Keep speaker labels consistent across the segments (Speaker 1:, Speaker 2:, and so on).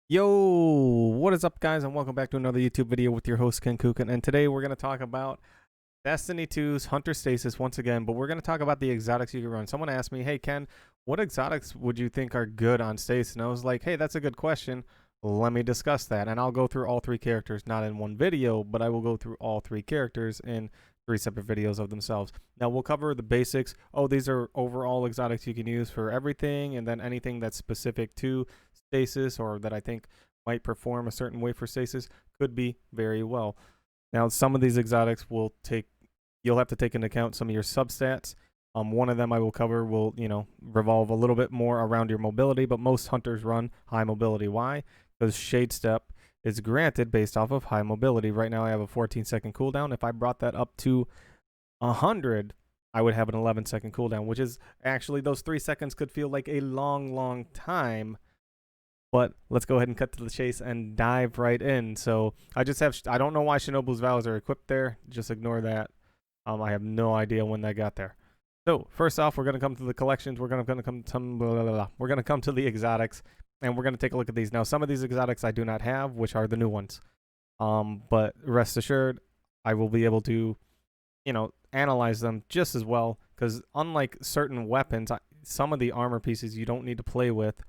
Speaker 1: Yo, what is up, guys, and welcome back to another YouTube video with your host Kenkukun. And today we're going to talk about Destiny 2's Hunter Stasis once again, but we're going to talk about the exotics you can run. Someone asked me, "Hey Ken, what exotics would you think are good on Stasis?" And I was like, "Hey, that's a good question. Let me discuss that." And I'll go through all three characters, not in one video, but I will go through all three characters in three separate videos of themselves. Now we'll cover the basics. Oh, these are overall exotics you can use for everything, and then anything that's specific to Stasis or that I think might perform a certain way for Stasis could be very well. Now, some of these exotics you'll have to take into account some of your substats. One of them I will cover will, revolve a little bit more around your mobility, but most hunters run high mobility. Why? Because Shade Step is granted based off of high mobility. Right now I have a 14-second cooldown. If I brought that up to 100, I would have an 11-second cooldown, which is actually, those 3 seconds could feel like a long time. But let's go ahead and cut to the chase and dive right in. So I don't know why Shinobu's vows are equipped there. Just ignore that. I have no idea when they got there. So first off, we're gonna come to the collections. We're gonna come to the exotics, and we're gonna take a look at these. Now, some of these exotics I do not have, which are the new ones. But rest assured, I will be able to, analyze them just as well. Because unlike certain weapons, some of the armor pieces you don't need to play with,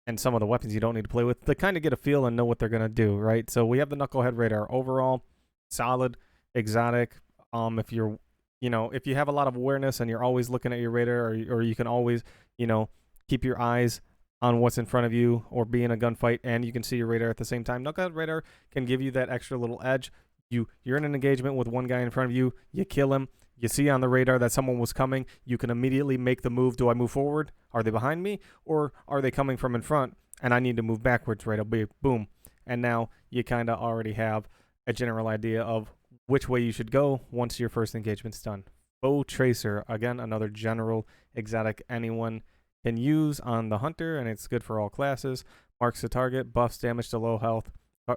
Speaker 1: and some of the weapons you don't need to play with, to kind of get a feel and know what they're going to do, right? So we have the Knucklehead Radar. Overall, solid, exotic. If you're, if you have a lot of awareness and you're always looking at your radar, or you can always, keep your eyes on what's in front of you or be in a gunfight and you can see your radar at the same time, Knucklehead Radar can give you that extra little edge. You're in an engagement with one guy in front of you, you kill him, you see on the radar that someone was coming, you can immediately make the move. Do I move forward? Are they behind me? Or are they coming from in front and I need to move backwards, right? I'll be boom. And now you kind of already have a general idea of which way you should go once your first engagement's done. Bow Tracer, again, another general exotic anyone can use on the hunter, and it's good for all classes. Marks the target, buffs damage to low health,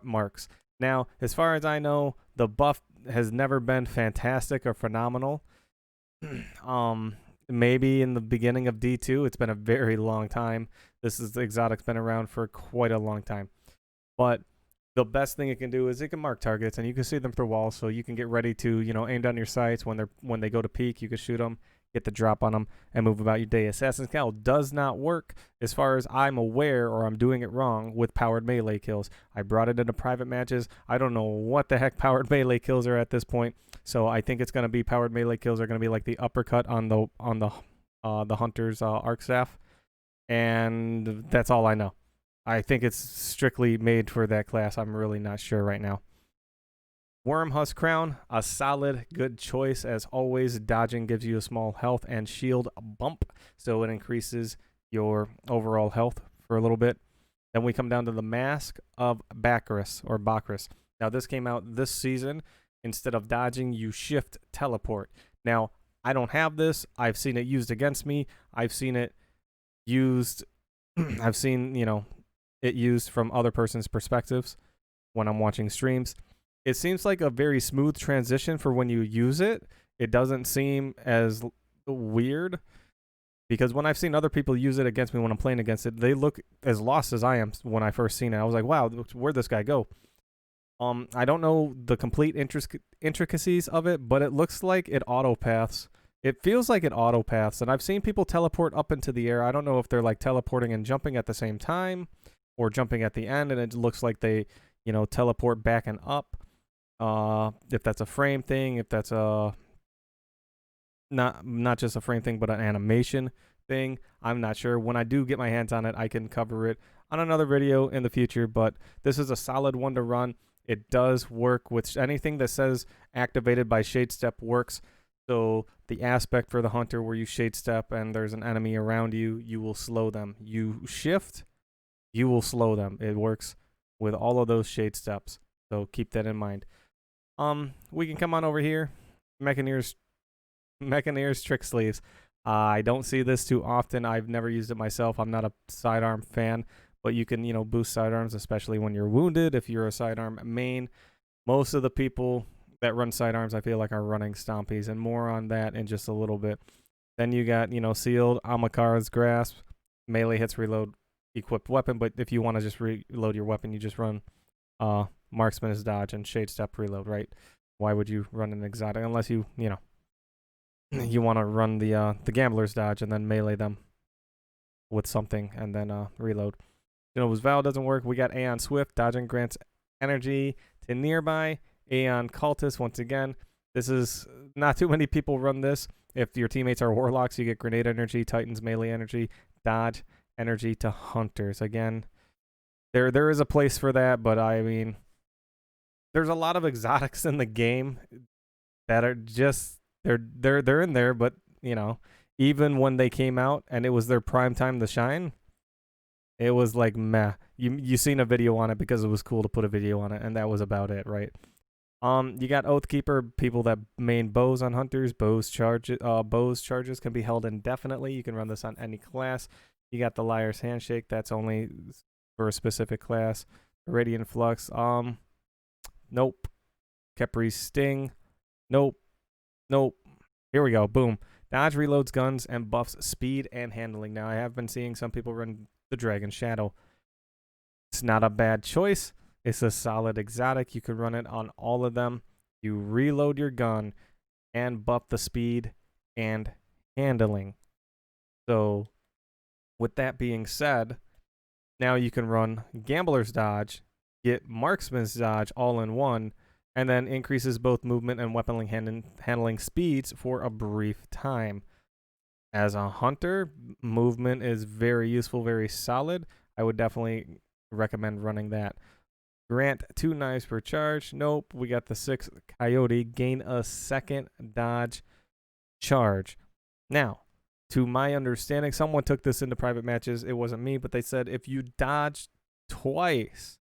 Speaker 1: marks. Now, as far as I know, the buff has never been fantastic or phenomenal. Maybe in the beginning of D2. It's been a very long time. The exotic's been around for quite a long time. But the best thing it can do is it can mark targets, and you can see them through walls, so you can get ready to, aim down your sights when they go to peak. You can shoot them, get the drop on them, and move about your day. Assassin's Cowl does not work, as far as I'm aware, or I'm doing it wrong, with powered melee kills. I brought it into private matches. I don't know what the heck powered melee kills are at this point, so I think it's going to be powered melee kills are going to be like the uppercut on the hunter's arc staff, and that's all I know. I think it's strictly made for that class. I'm really not sure right now. Wormhusk Crown, a solid, good choice as always. Dodging gives you a small health and shield bump, so it increases your overall health for a little bit. Then we come down to the Mask of BAKRIS, or BAKRIS. Now, this came out this season. Instead of dodging, you shift teleport. Now, I don't have this. I've seen it used against me. I've seen it used, I've seen, it used from other person's perspectives when I'm watching streams. It seems like a very smooth transition for when you use it. It doesn't seem as weird, because when I've seen other people use it against me when I'm playing against it, they look as lost as I am when I first seen it. I was like, wow, where'd this guy go? I don't know the complete intricacies of it, but it looks like it autopaths. It feels like it autopaths, and I've seen people teleport up into the air. I don't know if they're like teleporting and jumping at the same time, or jumping at the end, and it looks like they, teleport back and up. If that's a frame thing, if that's a not just a frame thing, but an animation thing, I'm not sure. When I do get my hands on it, I can cover it on another video in the future, but this is a solid one to run. It does work with anything that says activated by Shade Step works. So the aspect for the hunter where you Shade Step and there's an enemy around you, you will slow them. You shift, you will slow them. It works with all of those Shade Steps, so keep that in mind. We can come on over here. Mechanier's Trick Sleeves. I don't see this too often. I've never used it myself. I'm not a sidearm fan, but you can, boost sidearms, especially when you're wounded. If you're a sidearm main, most of the people that run sidearms, I feel like, are running Stompies, and more on that in just a little bit. Then you got, Sealed, Amakara's Grasp, melee hits reload, equipped weapon, but if you want to just reload your weapon, you just run marksman is dodge and shade step reload, right? Why would you run an exotic unless you know you want to run the gambler's dodge and then melee them with something and then reload. Genova's Vow doesn't work. We got Aeon Swift. Dodging grants energy to nearby. Aeon Cultist, once again. This is not too many people run this. If your teammates are warlocks, you get grenade energy, Titans melee energy, dodge energy to hunters. Again, there is a place for that, but I mean, there's a lot of exotics in the game that are just they're in there, but you know, even when they came out and it was their prime time to shine, it was like meh. You seen a video on it because it was cool to put a video on it, and that was about it, right? You got Oathkeeper, people that main bows on hunters. Bows charges can be held indefinitely. You can run this on any class. You got the Liar's Handshake, that's only for a specific class. Radiant Flux, nope. Capri's Sting, nope. Here we go, boom. Dodge reloads guns and buffs speed and handling. Now, I have been seeing some people run the Dragon Shadow. It's not a bad choice. It's a solid exotic. You can run it on all of them. You reload your gun and buff the speed and handling. So, with that being said, now you can run Gambler's Dodge, get Marksman's Dodge all in one, and then increases both movement and weapon handling speeds for a brief time. As a hunter, movement is very useful, very solid. I would definitely recommend running that. Grant 2 knives per charge. Nope. We got the 6 Coyote. Gain a second dodge charge. Now, to my understanding, someone took this into private matches. It wasn't me, but they said if you dodge twice,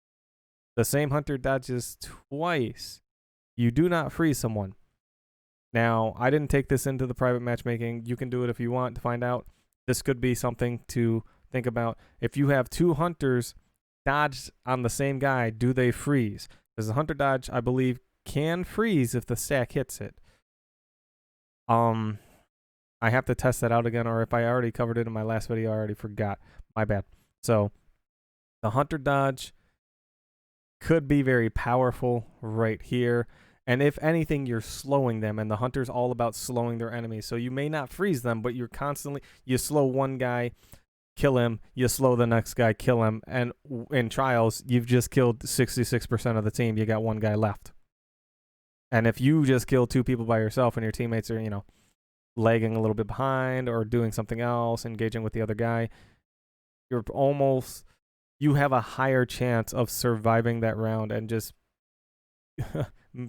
Speaker 1: the same hunter dodges twice, you do not freeze someone. Now, I didn't take this into the private matchmaking. You can do it if you want to find out. This could be something to think about. If you have 2 hunters dodge on the same guy, do they freeze? Because the hunter dodge, I believe, can freeze if the stack hits it. I have to test that out again, or if I already covered it in my last video, I already forgot. My bad. So, the hunter dodge could be very powerful right here. And if anything, you're slowing them, and the hunter's all about slowing their enemies. So you may not freeze them, but you're constantly, you slow one guy, kill him, you slow the next guy, kill him, and in trials, you've just killed 66% of the team. You got one guy left. And if you just kill 2 people by yourself and your teammates are, you know, lagging a little bit behind or doing something else, engaging with the other guy, you have a higher chance of surviving that round and just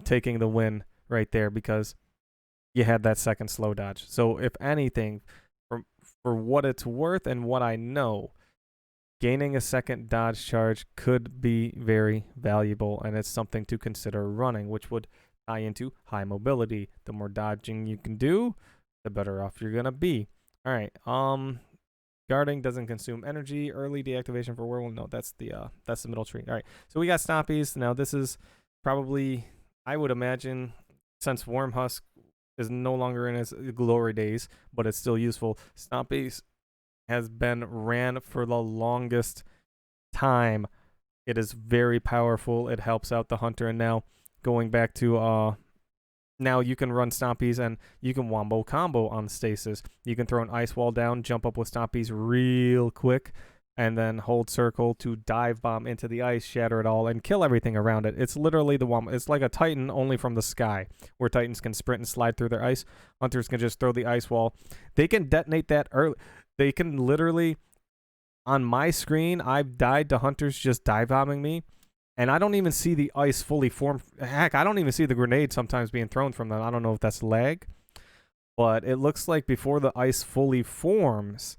Speaker 1: taking the win right there because you had that second slow dodge. So if anything, for what it's worth and what I know, gaining a second dodge charge could be very valuable, and it's something to consider running, which would tie into high mobility. The more dodging you can do, the better off you're gonna be. All right. Guarding doesn't consume energy. Early deactivation for werewolf. No, that's the middle tree. All right. So we got Stompies. Now this is probably, I would imagine, since Wormhusk is no longer in its glory days, but it's still useful, Stompies has been ran for the longest time. It is very powerful. It helps out the hunter. And now going back to now you can run Stompies and you can wombo combo on Stasis. You can throw an ice wall down, jump up with Stompies real quick, and then hold circle to dive bomb into the ice, shatter it all, and kill everything around it. It's literally the wombo. It's like a Titan only from the sky, where Titans can sprint and slide through their ice. Hunters can just throw the ice wall. They can detonate that early. They can literally, on my screen, I've died to hunters just dive bombing me. And I don't even see the ice fully formed. Heck, I don't even see the grenade sometimes being thrown from them. I don't know if that's lag. But it looks like before the ice fully forms,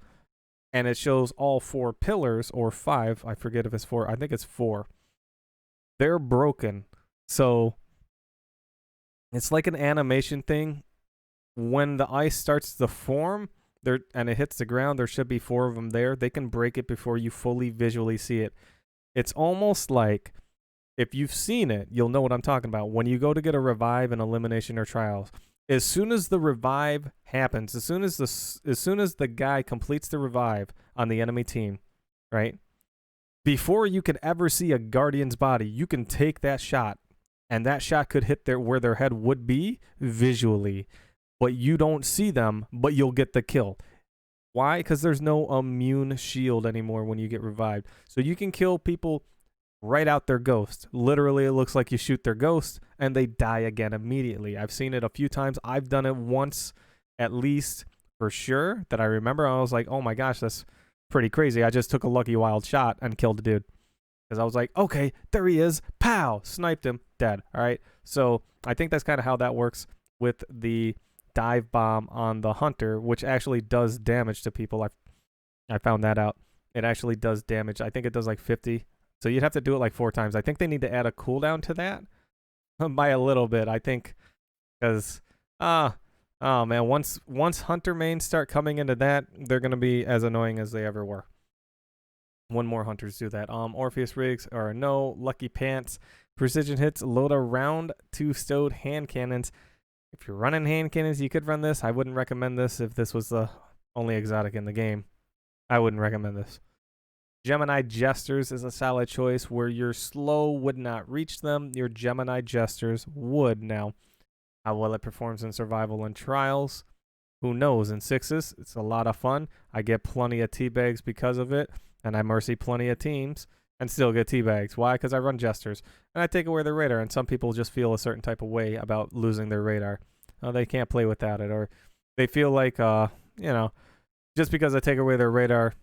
Speaker 1: and it shows all 4 pillars, or 5. I forget if it's 4. I think it's 4. They're broken. So it's like an animation thing. When the ice starts to form and it hits the ground, there should be 4 of them there. They can break it before you fully visually see it. It's almost like, if you've seen it, you'll know what I'm talking about. When you go to get a revive in elimination or trials, as soon as the revive happens, as soon as the guy completes the revive on the enemy team, right? before you could ever see a Guardian's body, you can take that shot, and that shot could hit where their head would be visually, but you don't see them, but you'll get the kill. Why? Because there's no immune shield anymore when you get revived. So you can kill people right out their ghost. Literally, it looks like you shoot their ghost, and they die again immediately. I've seen it a few times. I've done it once, at least, for sure, that I remember. I was like, oh my gosh, that's pretty crazy. I just took a lucky wild shot and killed the dude. Because I was like, okay, there he is. Pow! Sniped him. Dead. All right? So I think that's kind of how that works with the dive bomb on the hunter, which actually does damage to people. I found that out. It actually does damage. I think it does like 50. So you'd have to do it like 4 times. I think they need to add a cooldown to that by a little bit. I think because, oh man, once hunter mains start coming into that, they're going to be as annoying as they ever were. When more hunters do that. Orpheus rigs or no. Lucky pants. Precision hits. Load a round 2 stowed hand cannons. If you're running hand cannons, you could run this. I wouldn't recommend this if this was the only exotic in the game. I wouldn't recommend this. Gemini Jesters is a solid choice where your slow would not reach them. Your Gemini Jesters would. Now, how well it performs in survival and trials, who knows? In 6s, it's a lot of fun. I get plenty of teabags because of it, and I mercy plenty of teams and still get teabags. Why? Because I run Jesters, and I take away their radar, and some people just feel a certain type of way about losing their radar. They can't play without it, or they feel like, just because I take away their radar,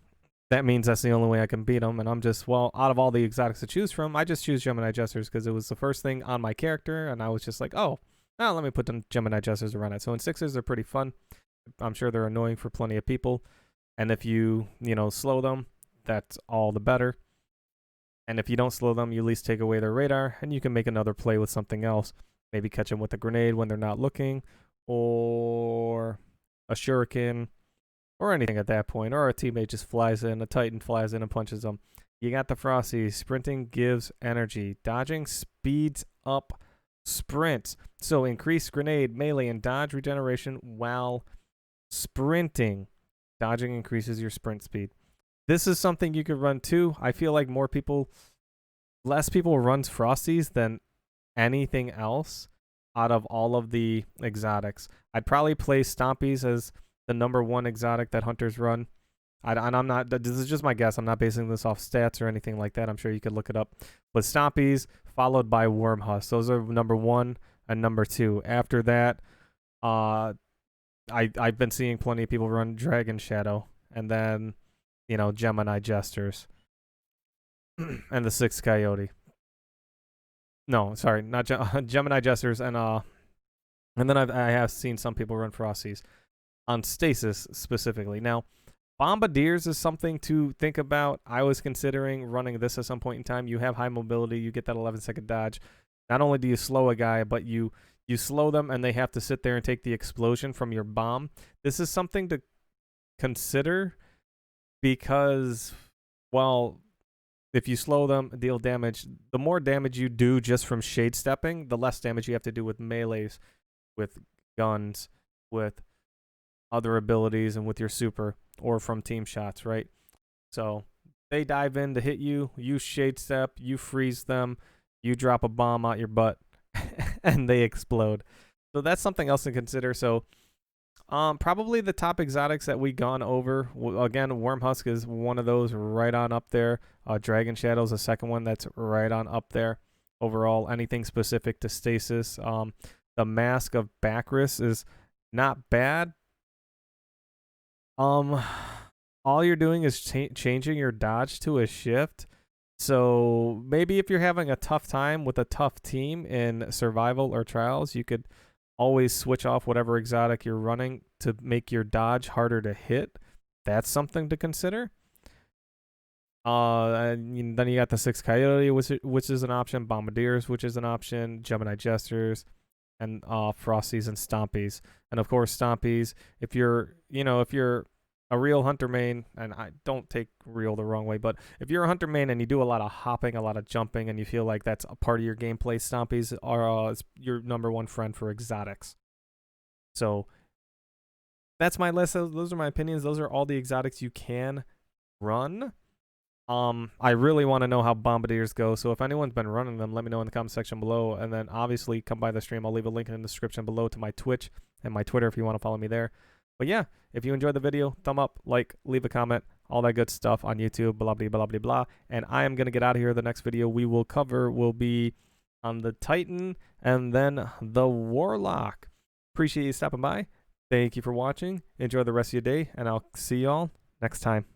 Speaker 1: that means that's the only way I can beat them. And I'm just, well, out of all the exotics to choose from, I just choose Gemini Jesters because it was the first thing on my character, and I was just like, oh, now let me put the Gemini Jesters around it. So in 6s, they're pretty fun. I'm sure they're annoying for plenty of people. And if you slow them, that's all the better. And if you don't slow them, you at least take away their radar, and you can make another play with something else. Maybe catch them with a grenade when they're not looking, or a shuriken, or anything at that point. Or a teammate just flies in, a Titan flies in and punches them. You got the Frosties. Sprinting gives energy. Dodging speeds up sprints. So increase grenade, melee, and dodge regeneration while sprinting. Dodging increases your sprint speed. This is something you could run too. I feel like less people runs Frosties than anything else out of all of the exotics. I'd probably play Stompies as the #1 exotic that hunters run. And I'm not, this is just my guess. I'm not basing this off stats or anything like that. I'm sure you could look it up. But Stompies followed by Wormhusk. Those are #1 and #2. After that, I've been seeing plenty of people run Dragon Shadow, and then Gemini Jesters, and the 6th Coyote. No, sorry, not Gemini Jesters, and then I have seen some people run Frosties on Stasis specifically. Now, Bombardiers is something to think about. I was considering running this at some point in time. You have high mobility, you get that 11-second dodge. Not only do you slow a guy, but you slow them, and they have to sit there and take the explosion from your bomb. This is something to consider because, well, if you slow them, deal damage, the more damage you do just from shade stepping, the less damage you have to do with melees, with guns, with other abilities, and with your super, or from team shots, right? So they dive in to hit you, you shade step, you freeze them, you drop a bomb out your butt, and they explode. So that's something else to consider. So probably the top exotics that we gone over, again, Wormhusk is one of those right on up there. Dragon Shadow is the second one that's right on up there. Overall, anything specific to Stasis. The Mask of BAKRIS is not bad. All you're doing is changing your dodge to a shift. So maybe if you're having a tough time with a tough team in survival or trials, you could always switch off whatever exotic you're running to make your dodge harder to hit. That's something to consider. And then you got the 6th Coyote, which is an option. Bombardiers, which is an option. Gemini Jesters, and Frosties and Stompies. And of course, Stompies, if you're a real hunter main, and I don't take real the wrong way, but if you're a hunter main and you do a lot of hopping, a lot of jumping, and you feel like that's a part of your gameplay, Stompies are your #1 friend for exotics. So that's my list. Those are my opinions. Those are all the exotics you can run. I really want to know how bombardiers go, so if anyone's been running them, let me know in the comment section below, and then obviously come by the stream. I'll leave a link in the description below to my Twitch and my Twitter if you want to follow me there. But yeah, if you enjoyed the video, thumb up, like, leave a comment, all that good stuff on YouTube, blah, blah, blah, blah, blah. And I am going to get out of here. The next video we will cover will be on the Titan and then the Warlock. Appreciate you stopping by. Thank you for watching. Enjoy the rest of your day, and I'll see y'all next time.